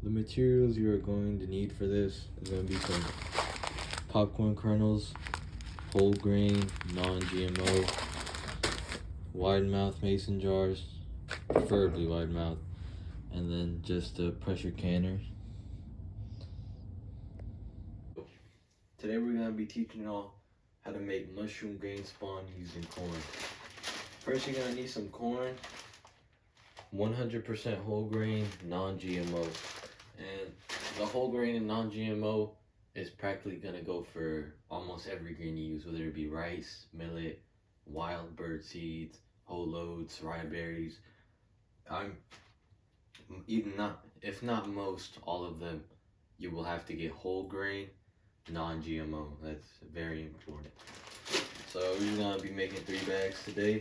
The materials you are going to need for this is going to be some popcorn kernels, whole grain, non-GMO, wide mouth mason jars, preferably wide mouth, and then just a pressure canner. Today we're going to be teaching y'all how to make mushroom grain spawn using corn. First you're going to need some corn, 100% whole grain, non-GMO. And the whole grain and non-GMO is practically going to go for almost every grain you use, whether it be rice, millet, wild bird seeds, whole oats, rye berries. I'm even not, if not most, all of them, you will have to get whole grain, non-GMO. That's very important. So we're going to be making 3 bags today.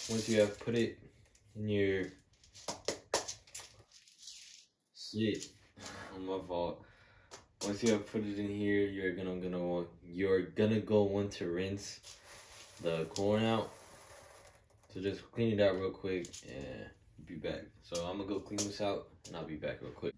Once you have put it in your shit, my fault. Once you have put it in here, you're gonna go want to rinse the corn out. So just clean it out real quick and be back. So I'm gonna go clean this out and I'll be back real quick.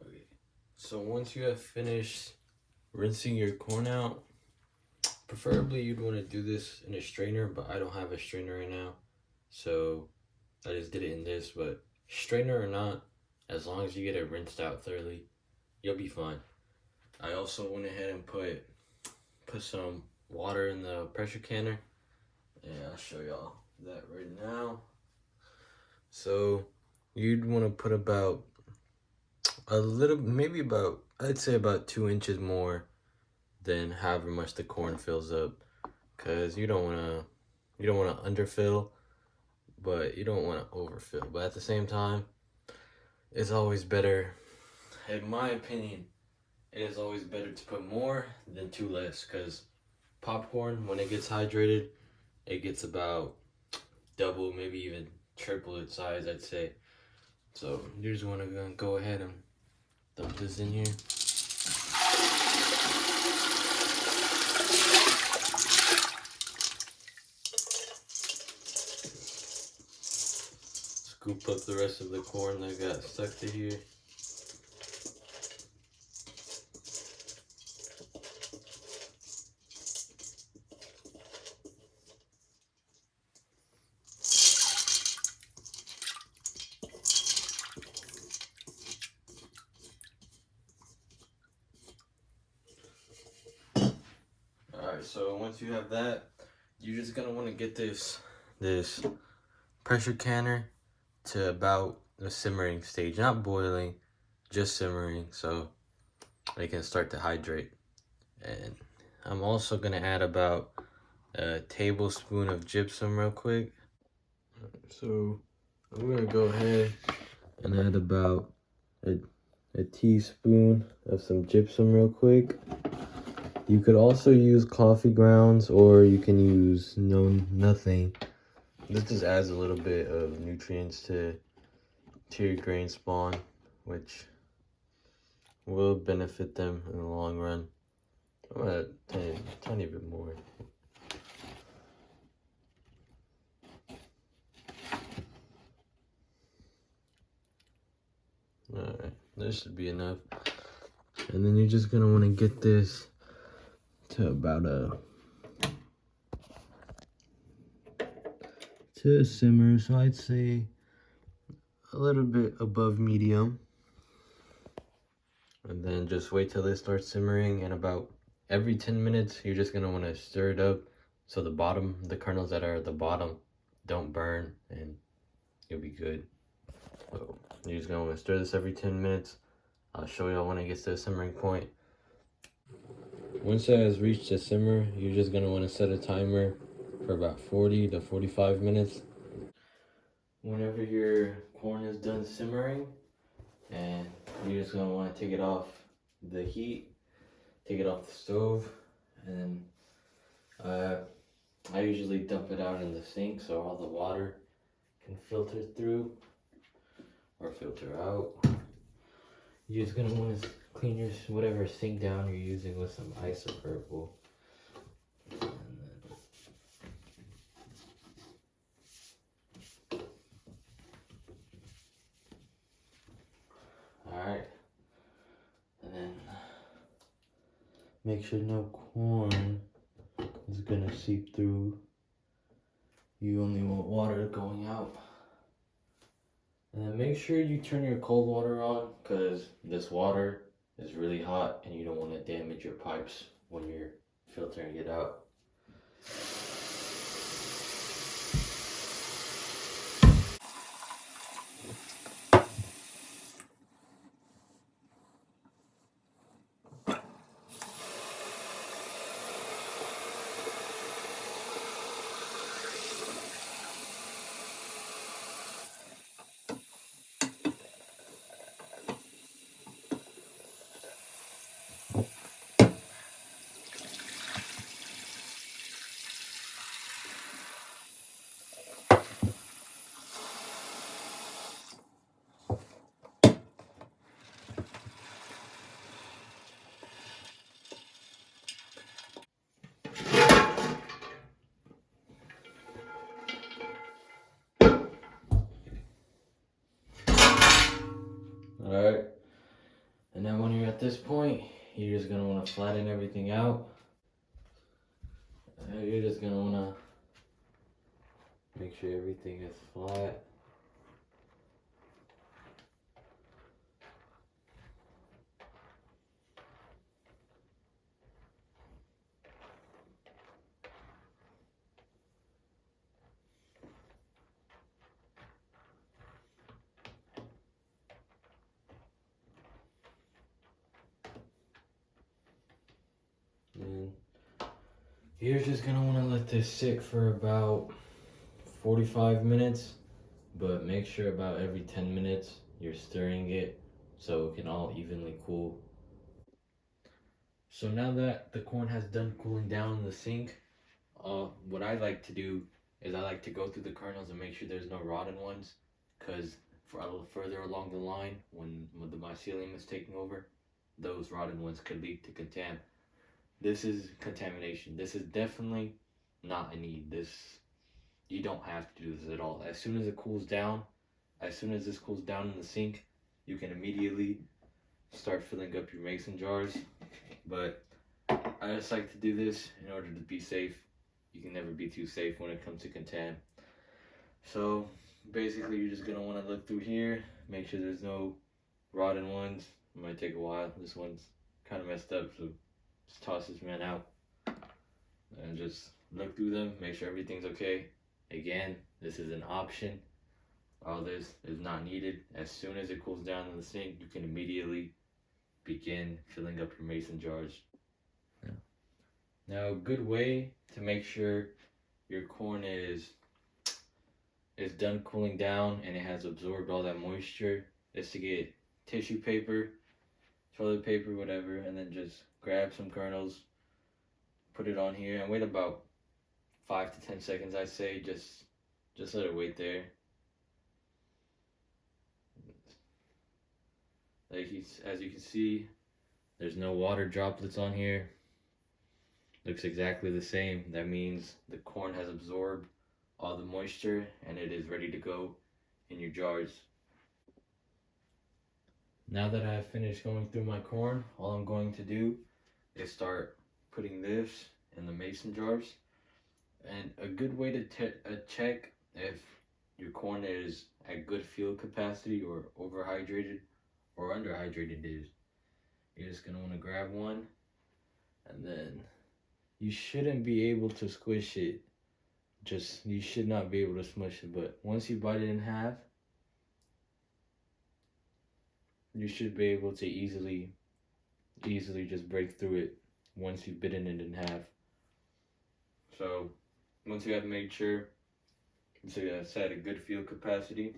Okay. So once you have finished rinsing your corn out, preferably you'd want to do this in a strainer, but I don't have a strainer right now, so I just did it in this. But strainer or not, as long as you get it rinsed out thoroughly, you'll be fine. I also went ahead and put some water in the pressure canner, and I'll show y'all that right now. So you'd want to put about a little, maybe about, I'd say about 2 inches more than however much the corn fills up, because you don't want to underfill, but you don't want to overfill. But at the same time, it's always better, in my opinion, it is always better to put more than too less, because popcorn, when it gets hydrated, it gets about double, maybe even triple its size, I'd say. So you just want to go ahead and dump this in here. Scoop up the rest of the corn that got stuck to here. Alright, so once you have that, you're just gonna want to get this pressure canner to about the simmering stage, not boiling, just simmering, so it can start to hydrate. And I'm also gonna add about a tablespoon of gypsum real quick. So I'm gonna go ahead and add about a teaspoon of some gypsum real quick. You could also use coffee grounds, or you can use nothing. This just adds a little bit of nutrients to your grain spawn, which will benefit them in the long run. I'm gonna add a tiny bit more. Alright, this should be enough. And then you're just gonna want to get this to about to a simmer, so I'd say a little bit above medium. And then just wait till it starts simmering, and about every 10 minutes you're just gonna want to stir it up so the kernels that are at the bottom don't burn, and you'll be good. So you're just gonna want to stir this every 10 minutes. I'll show y'all when it gets to the simmering point. Once it has reached a simmer, you're just gonna want to set a timer for about 40 to 45 minutes. Whenever your corn is done simmering, and you're just gonna want to take it off the heat, take it off the stove, and then I usually dump it out in the sink so all the water can filter through or filter out. You're just gonna want to clean your whatever sink down you're using with some isopropyl. Alright. And then make sure no corn is gonna seep through. You only want water going out. And then make sure you turn your cold water on, because this water is really hot and you don't want to damage your pipes when you're filtering it out. Alright, and then when you're at this point, you're just gonna want to flatten everything out. You're just gonna want to make sure everything is flat. And you're just gonna want to let this sit for about 45 minutes, but make sure about every 10 minutes you're stirring it so it can all evenly cool. So now that the corn has done cooling down in the sink, what I like to do is I like to go through the kernels and make sure there's no rotten ones, because for a little further along the line, when the mycelium is taking over, those rotten ones could lead to contam. This is contamination. This is definitely not a need. You don't have to do this at all. As soon as it cools down, as soon as this cools down in the sink, you can immediately start filling up your mason jars. But I just like to do this in order to be safe. You can never be too safe when it comes to contam. So basically you're just gonna want to look through here, make sure there's no rotten ones. It might take a while. This one's kind of messed up, so just toss this man out and just look through them, make sure everything's okay. Again, this is an option. All this is not needed. As soon as it cools down in the sink, you can immediately begin filling up your mason jars. Now, a good way to make sure your corn is done cooling down and it has absorbed all that moisture is to get tissue paper, toilet paper, whatever, and then just grab some kernels, put it on here, and wait about 5 to 10 seconds. I'd say just let it wait there. As you can see, there's no water droplets on here. Looks exactly the same. That means the corn has absorbed all the moisture and it is ready to go in your jars. Now that I have finished going through my corn, all I'm going to do is start putting this in the mason jars. And a good way to check if your corn is at good field capacity or overhydrated or underhydrated is you're just gonna want to grab one, and then you shouldn't be able to squish it. You should not be able to smush it, but once you bite it in half, you should be able to easily just break through it once you've bitten it in half. So once you have made sure it's at a good field capacity,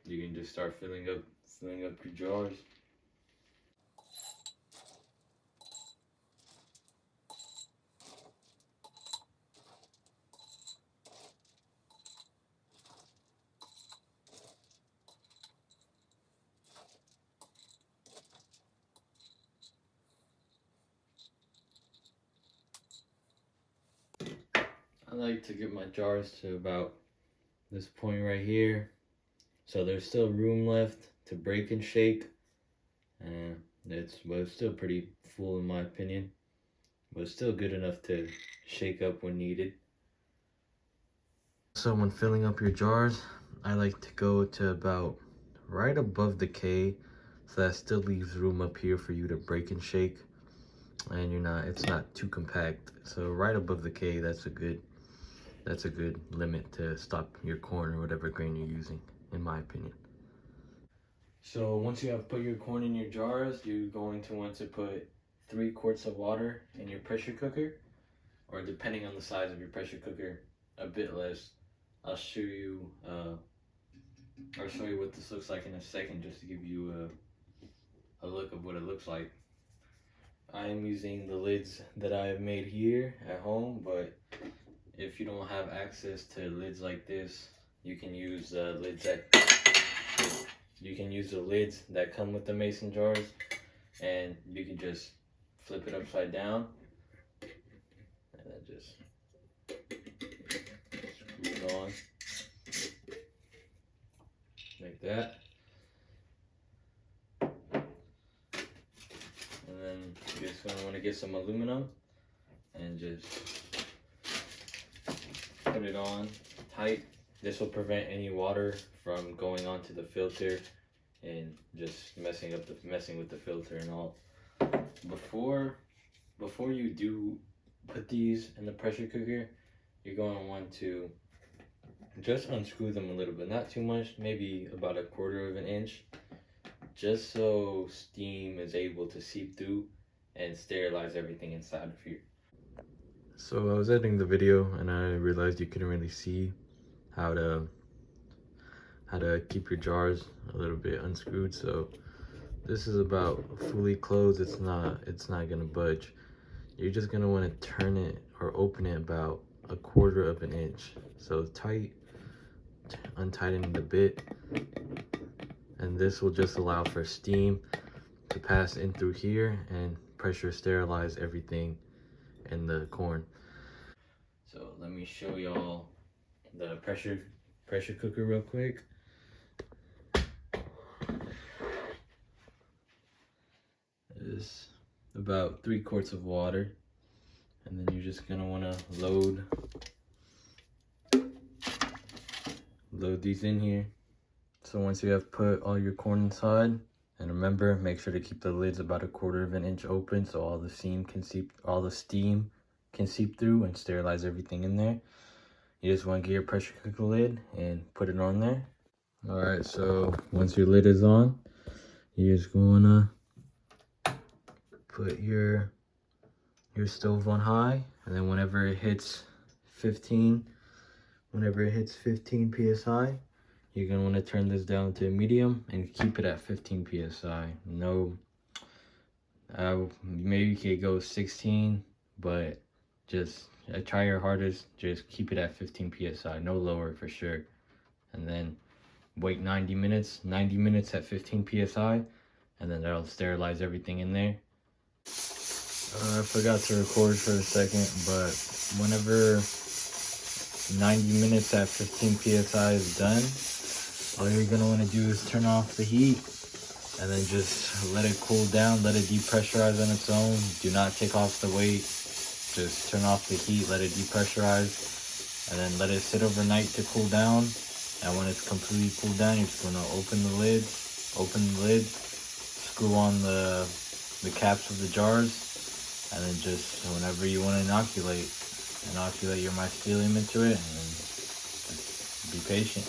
you can just start filling up your jars. I like to get my jars to about this point right here, so there's still room left to break and shake. And it's still pretty full in my opinion, but it's still good enough to shake up when needed. So when filling up your jars, I like to go to about right above the K, so that still leaves room up here for you to break and shake, and it's not too compact. So right above the K, that's a good limit to stop your corn or whatever grain you're using, in my opinion. So once you have put your corn in your jars, you're going to want to put 3 quarts of water in your pressure cooker, or depending on the size of your pressure cooker, a bit less. I'll show you what this looks like in a second, just to give you a look of what it looks like. I am using the lids that I have made here at home, but if you don't have access to lids like this, you can use the lids that come with the mason jars, and you can just flip it upside down and then just screw it on like that. And then you're just going to want to get some aluminum and just put it on tight. This will prevent any water from going onto the filter and just messing with the filter and all. Before you do put these in the pressure cooker, you're going to want to just unscrew them a little bit, not too much, maybe about 1/4 of an inch, just so steam is able to seep through and sterilize everything inside of here. So I was editing the video and I realized you couldn't really see how to keep your jars a little bit unscrewed. So this is about fully closed. It's not gonna budge. You're just gonna want to turn it or open it about 1/4 of an inch. So tight, untightening the bit, and this will just allow for steam to pass in through here and pressure sterilize everything in the corn. So let me show y'all the pressure cooker real quick. It's about 3 quarts of water, and then you're just gonna want to load these in here. So once you have put all your corn inside, and remember, make sure to keep the lids about 1/4 of an inch open so all the steam can seep through and sterilize everything in there. You just want to get your pressure cooker lid and put it on there. All right, so once your lid is on, you're just gonna put your stove on high, and then whenever it hits 15 psi, you're gonna want to turn this down to medium and keep it at 15 psi. No, maybe you could go 16, but just try your hardest. Just keep it at 15 psi, no lower for sure. And then wait 90 minutes at 15 psi, and then that'll sterilize everything in there. I forgot to record for a second, but whenever 90 minutes at 15 psi is done, all you're gonna want to do is turn off the heat and then just let it cool down, let it depressurize on its own. Do not take off the weight, just turn off the heat, let it depressurize, and then let it sit overnight to cool down. And when it's completely cooled down, you're just gonna open the lid, screw on the caps of the jars, and then just whenever you want to inoculate your mycelium into it, and then just be patient.